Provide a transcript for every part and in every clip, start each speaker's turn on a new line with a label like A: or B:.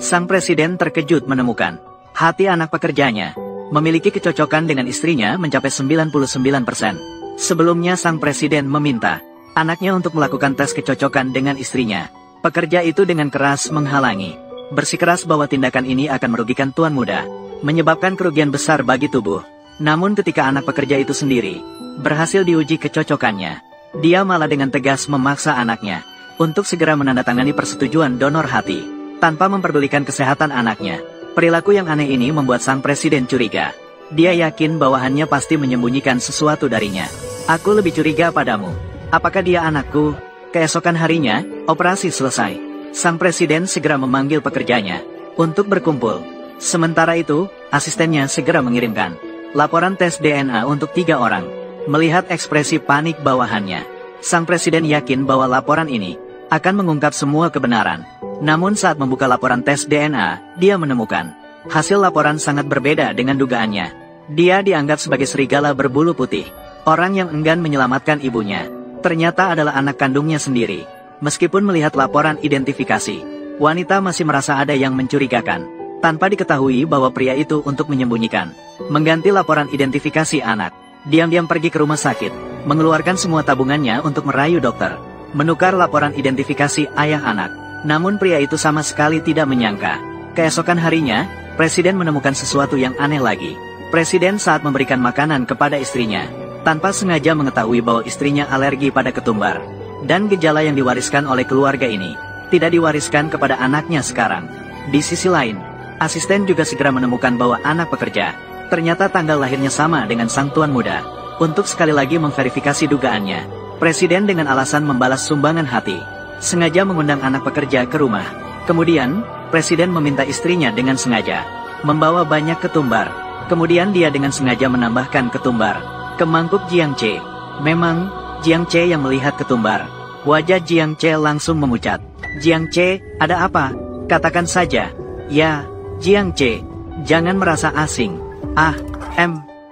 A: Sang presiden terkejut menemukan hati anak pekerjanya memiliki kecocokan dengan istrinya mencapai 99%. Sebelumnya sang presiden meminta anaknya untuk melakukan tes kecocokan dengan istrinya. Pekerja itu dengan keras menghalangi, bersikeras bahwa tindakan ini akan merugikan tuan muda, menyebabkan kerugian besar bagi tubuh. Namun ketika anak pekerja itu sendiri berhasil diuji kecocokannya, dia malah dengan tegas memaksa anaknya untuk segera menandatangani persetujuan donor hati, tanpa memperdulikan kesehatan anaknya. Perilaku yang aneh ini membuat sang presiden curiga. Dia yakin bawahannya pasti menyembunyikan sesuatu darinya. Aku lebih curiga padamu. Apakah dia anakku? Keesokan harinya, operasi selesai. Sang presiden segera memanggil pekerjanya untuk berkumpul. Sementara itu, asistennya segera mengirimkan laporan tes DNA untuk 3 orang. Melihat ekspresi panik bawahannya, sang presiden yakin bahwa laporan ini akan mengungkap semua kebenaran. Namun saat membuka laporan tes DNA, dia menemukan hasil laporan sangat berbeda dengan dugaannya. Dia dianggap sebagai serigala berbulu putih. Orang yang enggan menyelamatkan ibunya ternyata adalah anak kandungnya sendiri. Meskipun melihat laporan identifikasi, wanita masih merasa ada yang mencurigakan, tanpa diketahui bahwa pria itu untuk menyembunyikan, mengganti laporan identifikasi anak, diam-diam pergi ke rumah sakit, mengeluarkan semua tabungannya untuk merayu dokter, menukar laporan identifikasi ayah anak. Namun pria itu sama sekali tidak menyangka. Keesokan harinya, presiden menemukan sesuatu yang aneh lagi. Presiden saat memberikan makanan kepada istrinya, tanpa sengaja mengetahui bahwa istrinya alergi pada ketumbar. Dan gejala yang diwariskan oleh keluarga ini tidak diwariskan kepada anaknya sekarang. Di sisi lain, asisten juga segera menemukan bahwa anak pekerja ternyata tanggal lahirnya sama dengan sang tuan muda. Untuk sekali lagi memverifikasi dugaannya, presiden dengan alasan membalas sumbangan hati sengaja mengundang anak pekerja ke rumah. Kemudian, presiden meminta istrinya dengan sengaja membawa banyak ketumbar. Kemudian dia dengan sengaja menambahkan ketumbar ke mangkuk Jiang Che. Memang, Jiang Che yang melihat ketumbar. Wajah Jiang Che langsung memucat. Jiang Che, ada apa? Katakan saja. Ya, Jiang Che, jangan merasa asing.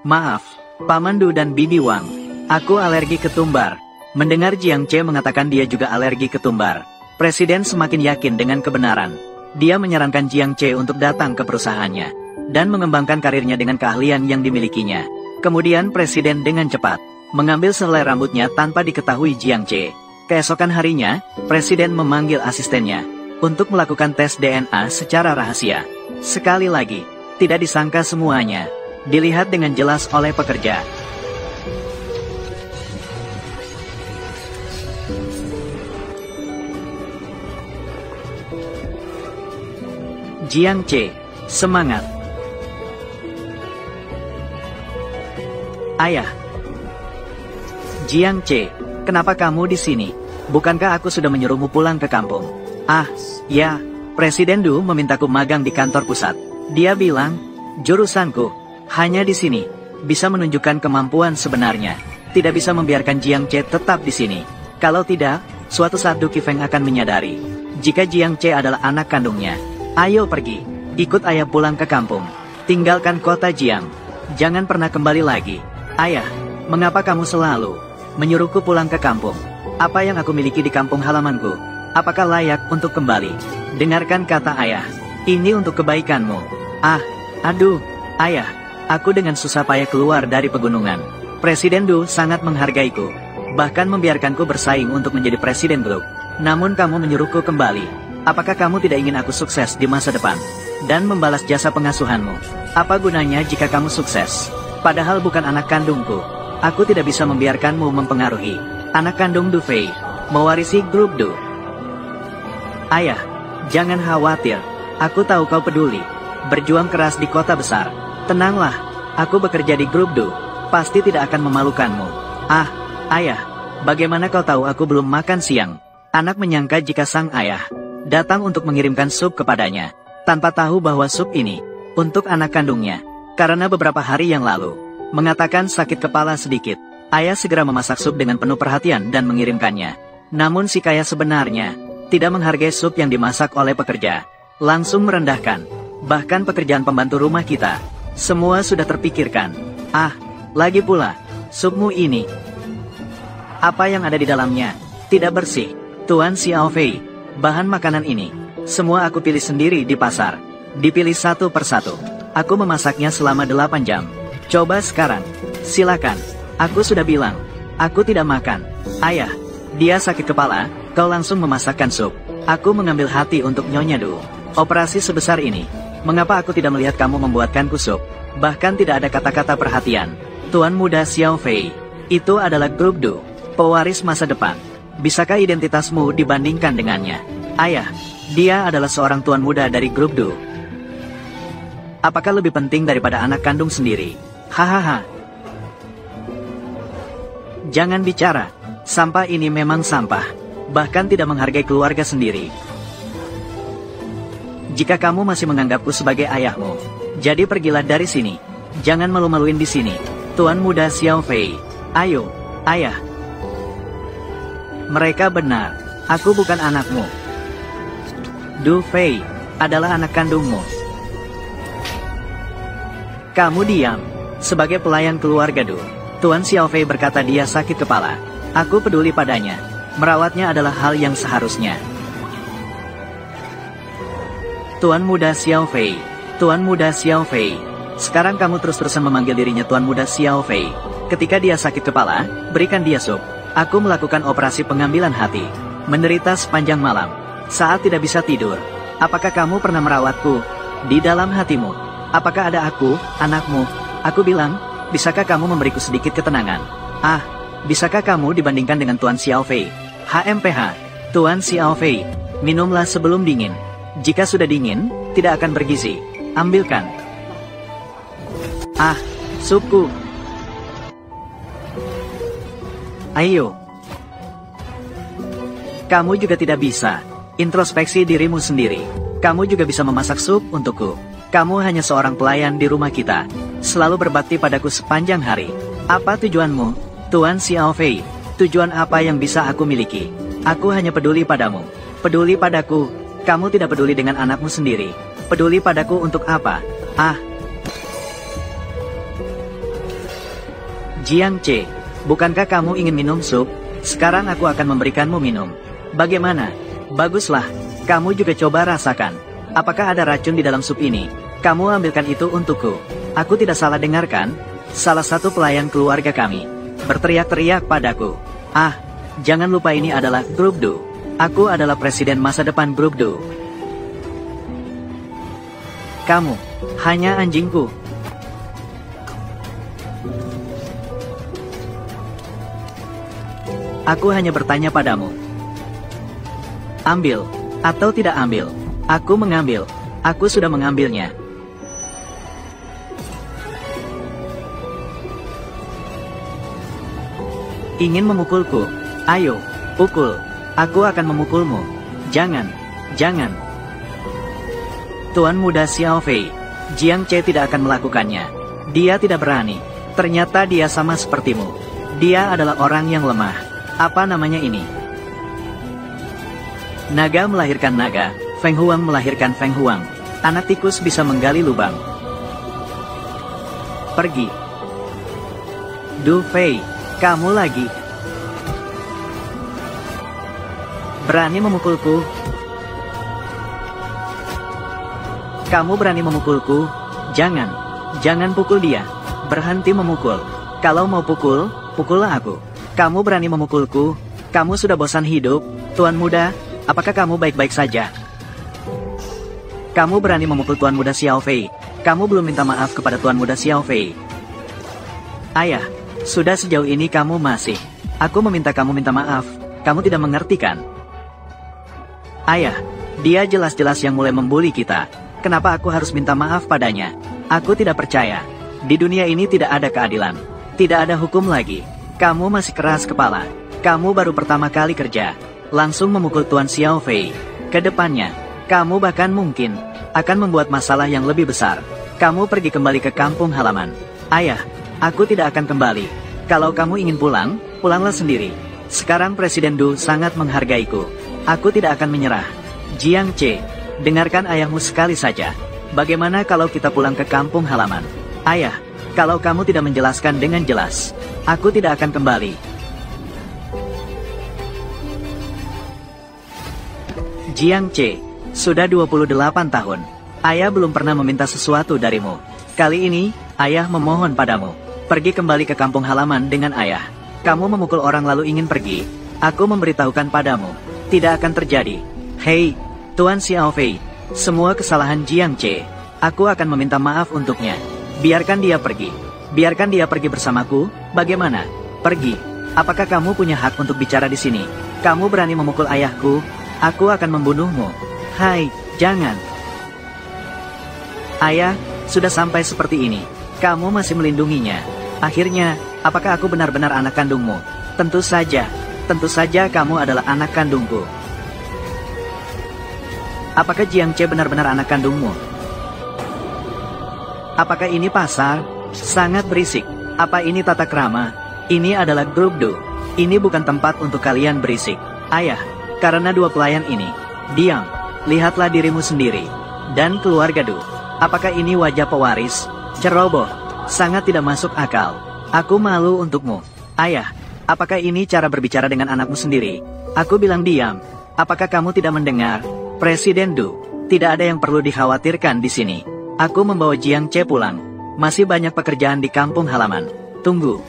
A: Maaf, Paman Du dan Bibi Wang. Aku alergi ketumbar. Mendengar Jiang Che mengatakan dia juga alergi ketumbar, presiden semakin yakin dengan kebenaran. Dia menyarankan Jiang Che untuk datang ke perusahaannya dan mengembangkan karirnya dengan keahlian yang dimilikinya. Kemudian presiden dengan cepat mengambil selai rambutnya tanpa diketahui Jiang Che. Keesokan harinya, presiden memanggil asistennya untuk melakukan tes DNA secara rahasia. Sekali lagi, tidak disangka semuanya dilihat dengan jelas oleh pekerja. Jiang Che, semangat. Ayah. Jiang Che, kenapa kamu di sini? Bukankah aku sudah menyuruhmu pulang ke kampung? Ya, Presiden Du memintaku magang di kantor pusat. Dia bilang, jurusanku hanya di sini bisa menunjukkan kemampuan sebenarnya. Tidak bisa membiarkan Jiang Che tetap di sini. Kalau tidak, suatu saat Du Qifeng akan menyadari jika Jiang Che adalah anak kandungnya. Ayo pergi, ikut ayah pulang ke kampung. Tinggalkan kota Jiang. Jangan pernah kembali lagi. Ayah, mengapa kamu selalu menyuruhku pulang ke kampung? Apa yang aku miliki di kampung halamanku? Apakah layak untuk kembali? Dengarkan kata ayah. Ini untuk kebaikanmu. Aduh, ayah. Aku dengan susah payah keluar dari pegunungan. Presiden Du sangat menghargaiku. Bahkan membiarkanku bersaing untuk menjadi presiden grup. Namun kamu menyuruhku kembali. Apakah kamu tidak ingin aku sukses di masa depan dan membalas jasa pengasuhanmu? Apa gunanya jika kamu sukses? Padahal bukan anak kandungku. Aku tidak bisa membiarkanmu mempengaruhi anak kandung Du Fei mewarisi grup Du. Ayah, jangan khawatir. Aku tahu kau peduli. Berjuang keras di kota besar. Tenanglah, aku bekerja di grup Du. Pasti tidak akan memalukanmu. Ayah, bagaimana kau tahu aku belum makan siang? Anak menyangka jika sang ayah datang untuk mengirimkan sup kepadanya, tanpa tahu bahwa sup ini untuk anak kandungnya. Karena beberapa hari yang lalu mengatakan sakit kepala sedikit, ayah segera memasak sup dengan penuh perhatian dan mengirimkannya. Namun si kaya sebenarnya tidak menghargai sup yang dimasak oleh pekerja, langsung merendahkan. Bahkan pekerjaan pembantu rumah kita, semua sudah terpikirkan. Lagi pula, supmu ini, apa yang ada di dalamnya tidak bersih. Tuan Xiao Fei, bahan makanan ini Semua aku pilih sendiri di pasar. Dipilih satu persatu. Aku memasaknya selama 8 jam. Coba sekarang. Silakan. Aku sudah bilang. Aku tidak makan. Ayah. Dia sakit kepala, kau langsung memasakkan sup. Aku mengambil hati untuk Nyonya Du. Operasi sebesar ini. Mengapa aku tidak melihat kamu membuatkanku sup? Bahkan tidak ada kata-kata perhatian. Tuan muda Xiao Fei. Itu adalah grup Du. Pewaris masa depan. Bisakah identitasmu dibandingkan dengannya? Ayah. Dia adalah seorang tuan muda dari grup Du. Apakah lebih penting daripada anak kandung sendiri? Hahaha. Jangan bicara. Sampah ini memang sampah. Bahkan tidak menghargai keluarga sendiri. Jika kamu masih menganggapku sebagai ayahmu, jadi pergilah dari sini. Jangan malu-maluin di sini. Tuan muda Xiao Fei. Ayo, ayah. Mereka benar. Aku bukan anakmu. Du Fei adalah anak kandungmu. Kamu diam. Sebagai pelayan keluarga Du, Tuan Xiao Fei berkata dia sakit kepala. Aku peduli padanya. Merawatnya adalah hal yang seharusnya. Tuan muda Xiao Fei. Tuan muda Xiao Fei. Sekarang kamu terus-terusan memanggil dirinya Tuan muda Xiao Fei. Ketika dia sakit kepala, berikan dia sup. Aku melakukan operasi pengambilan hati. Menderita sepanjang malam. Saat tidak bisa tidur. Apakah kamu pernah merawatku? Di dalam hatimu. Apakah ada aku, anakmu? Aku bilang, bisakah kamu memberiku sedikit ketenangan? Ah, bisakah kamu dibandingkan dengan Tuan Xiao Fei? HMPH. Tuan Xiao Fei. Minumlah sebelum dingin. Jika sudah dingin, tidak akan bergizi. Ambilkan. Ah, supku. Ayo. Kamu juga tidak bisa. Introspeksi dirimu sendiri. Kamu juga bisa memasak sup untukku. Kamu hanya seorang pelayan di rumah kita. Selalu berbakti padaku sepanjang hari. Apa tujuanmu, Tuan Xiao Fei? Tujuan apa yang bisa aku miliki? Aku hanya peduli padamu. Peduli padaku. Kamu tidak peduli dengan anakmu sendiri. Peduli padaku untuk apa? Ah. Jiang Ce, bukankah kamu ingin minum sup? Sekarang aku akan memberikanmu minum. Bagaimana? Baguslah. Kamu juga coba rasakan. Apakah ada racun di dalam sup ini? Kamu ambilkan itu untukku. Aku tidak salah dengarkan? Salah satu pelayan keluarga kami berteriak-teriak padaku. Ah, jangan lupa ini adalah grup Du. Aku adalah presiden masa depan grup Du. Kamu hanya anjingku. Aku hanya bertanya padamu. Ambil atau tidak ambil? Aku mengambil. Aku sudah mengambilnya. Ingin memukulku? Ayo, pukul. Aku akan memukulmu. Jangan, jangan. Tuan muda Xiao Fei. Jiang Ce tidak akan melakukannya. Dia tidak berani. Ternyata dia sama sepertimu. Dia adalah orang yang lemah. Apa namanya ini? Naga melahirkan naga. Feng Huang melahirkan Feng Huang. Anak tikus bisa menggali lubang. Pergi. Du Fei, kamu lagi. Berani memukulku? Kamu berani memukulku? Jangan. Jangan pukul dia. Berhenti memukul. Kalau mau pukul, pukullah aku. Kamu berani memukulku? Kamu sudah bosan hidup? Tuan muda, apakah kamu baik-baik saja? Kamu berani memukul Tuan muda Xiao Fei. Kamu belum minta maaf kepada Tuan muda Xiao Fei. Ayah, sudah sejauh ini kamu masih. Aku meminta kamu minta maaf. Kamu tidak mengerti kan? Ayah, dia jelas-jelas yang mulai membuli kita. Kenapa aku harus minta maaf padanya? Aku tidak percaya. Di dunia ini tidak ada keadilan. Tidak ada hukum lagi. Kamu masih keras kepala. Kamu baru pertama kali kerja. Langsung memukul Tuan Xiao Fei. Kedepannya, kamu bahkan mungkin akan membuat masalah yang lebih besar. Kamu pergi kembali ke kampung halaman. Ayah, aku tidak akan kembali. Kalau kamu ingin pulang, pulanglah sendiri. Sekarang Presiden Du sangat menghargaiku. Aku tidak akan menyerah. Jiang Ce, dengarkan ayahmu sekali saja. Bagaimana kalau kita pulang ke kampung halaman? Ayah, kalau kamu tidak menjelaskan dengan jelas, aku tidak akan kembali. Jiang Ce, Sudah 28 tahun. Ayah belum pernah meminta sesuatu darimu. Kali ini, ayah memohon padamu. Pergi kembali ke kampung halaman dengan ayah. Kamu memukul orang lalu ingin pergi. Aku memberitahukan padamu. Tidak akan terjadi. Hei, Tuan Xiao Fei. Semua kesalahan Jiang Ce. Aku akan meminta maaf untuknya. Biarkan dia pergi. Biarkan dia pergi bersamaku. Bagaimana? Pergi. Apakah kamu punya hak untuk bicara di sini? Kamu berani memukul ayahku? Aku akan membunuhmu. Hai, jangan. Ayah, sudah sampai seperti ini. Kamu masih melindunginya. Akhirnya, apakah aku benar-benar anak kandungmu? Tentu saja. Tentu saja kamu adalah anak kandungku. Apakah Jiang Ce benar-benar anak kandungmu? Apakah ini pasar? Sangat berisik. Apa ini tata krama? Ini adalah grup Do. Ini bukan tempat untuk kalian berisik. Ayah, karena dua pelayan ini. Diam. Lihatlah dirimu sendiri. Dan keluarga Do. Apakah ini wajah pewaris? Ceroboh. Sangat tidak masuk akal. Aku malu untukmu. Ayah, apakah ini cara berbicara dengan anakmu sendiri? Aku bilang diam. Apakah kamu tidak mendengar? Presiden Du, tidak ada yang perlu dikhawatirkan di sini. Aku membawa Jiang Ce pulang. Masih banyak pekerjaan di kampung halaman. Tunggu.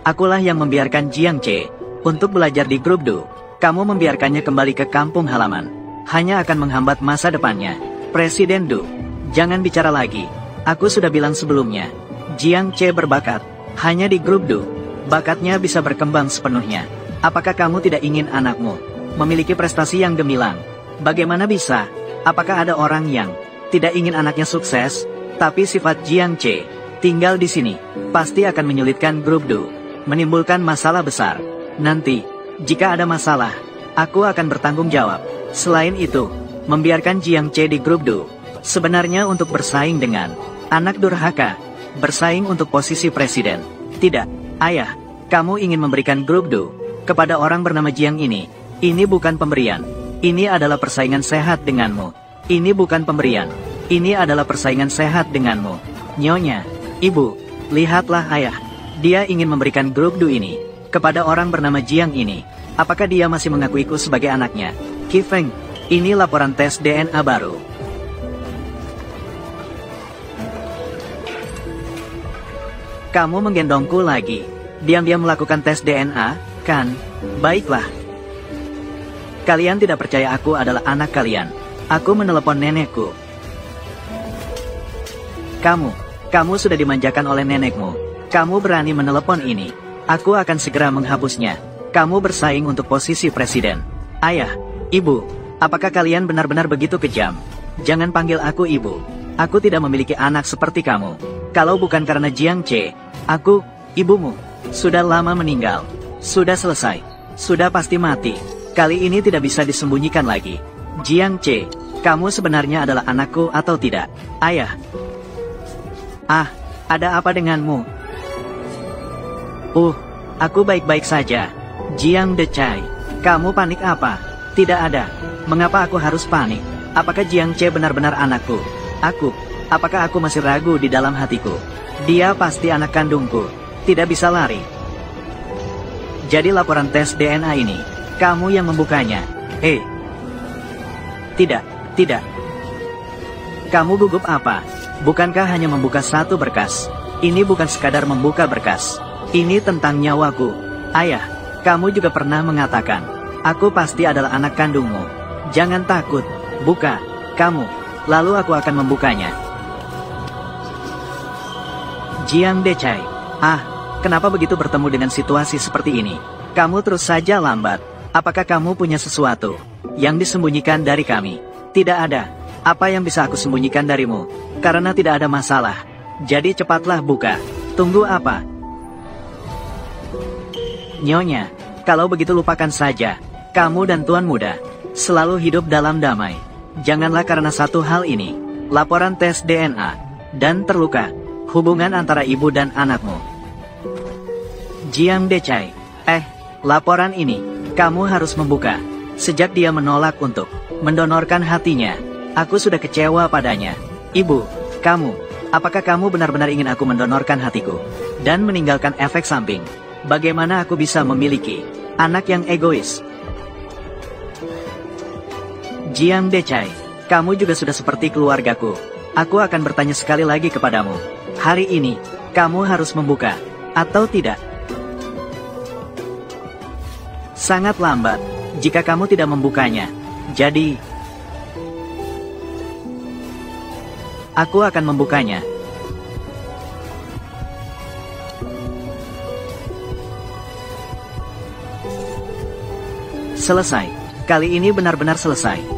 A: Akulah yang membiarkan Jiang Ce untuk belajar di grup Du. Kamu membiarkannya kembali ke kampung halaman. Hanya akan menghambat masa depannya. Presiden Du, jangan bicara lagi. Aku sudah bilang sebelumnya. Jiang Ce berbakat. Hanya di grup Du. Bakatnya bisa berkembang sepenuhnya. Apakah kamu tidak ingin anakmu memiliki prestasi yang gemilang? Bagaimana bisa? Apakah ada orang yang tidak ingin anaknya sukses? Tapi sifat Jiang Ce tinggal di sini pasti akan menyulitkan grup Du, menimbulkan masalah besar. Nanti, jika ada masalah, aku akan bertanggung jawab. Selain itu, membiarkan Jiang Ce di grup Du sebenarnya untuk bersaing dengan anak durhaka, bersaing untuk posisi presiden. Tidak, ayah, kamu ingin memberikan grup Du kepada orang bernama Jiang ini. Ini bukan pemberian. Ini adalah persaingan sehat denganmu. Ini bukan pemberian. Ini adalah persaingan sehat denganmu. Nyonya, ibu, lihatlah ayah. Dia ingin memberikan grup Du ini kepada orang bernama Jiang ini. Apakah dia masih mengakuiku sebagai anaknya? Qi Feng, ini laporan tes DNA baru. Kamu menggendongku lagi. Diam-diam melakukan tes DNA, kan? Baiklah. Kalian tidak percaya aku adalah anak kalian. Aku menelepon nenekku. Kamu sudah dimanjakan oleh nenekmu. Kamu berani menelepon ini. Aku akan segera menghapusnya. Kamu bersaing untuk posisi presiden. Ayah, ibu, apakah kalian benar-benar begitu kejam? Jangan panggil aku ibu. Aku tidak memiliki anak seperti kamu. Kalau bukan karena Jiang Ce, aku, ibumu, sudah lama meninggal. Sudah selesai. Sudah pasti mati. Kali ini tidak bisa disembunyikan lagi. Jiang Ce, kamu sebenarnya adalah anakku atau tidak? Ayah. Ah, ada apa denganmu? Aku baik-baik saja. Jiang Decai, kamu panik apa? Tidak ada. Mengapa aku harus panik? Apakah Jiang Ce benar-benar anakku? Apakah aku masih ragu di dalam hatiku? Dia pasti anak kandungku. Tidak bisa lari. Jadi laporan tes DNA ini, kamu yang membukanya. Tidak. Kamu gugup apa? Bukankah hanya membuka satu berkas? Ini bukan sekadar membuka berkas. Ini tentang nyawaku. Ayah, kamu juga pernah mengatakan, aku pasti adalah anak kandungmu. Jangan takut. Buka, kamu. Lalu aku akan membukanya. Jiang Decai. Kenapa begitu bertemu dengan situasi seperti ini? Kamu terus saja lambat. Apakah kamu punya sesuatu yang disembunyikan dari kami? Tidak ada. Apa yang bisa aku sembunyikan darimu? Karena tidak ada masalah. Jadi cepatlah buka. Tunggu apa? Nyonya, kalau begitu lupakan saja. Kamu dan Tuan Muda selalu hidup dalam damai. Janganlah karena satu hal ini, laporan tes DNA, dan terluka hubungan antara ibu dan anakmu. Jiang Decai, laporan ini, kamu harus membuka. Sejak dia menolak untuk mendonorkan hatinya, aku sudah kecewa padanya. Ibu, apakah kamu benar-benar ingin aku mendonorkan hatiku dan meninggalkan efek samping? Bagaimana aku bisa memiliki anak yang egois? Jiang Decai, kamu juga sudah seperti keluargaku. Aku akan bertanya sekali lagi kepadamu. Hari ini, kamu harus membuka, atau tidak? Sangat lambat, jika kamu tidak membukanya. Jadi, aku akan membukanya. Selesai. Kali ini benar-benar selesai.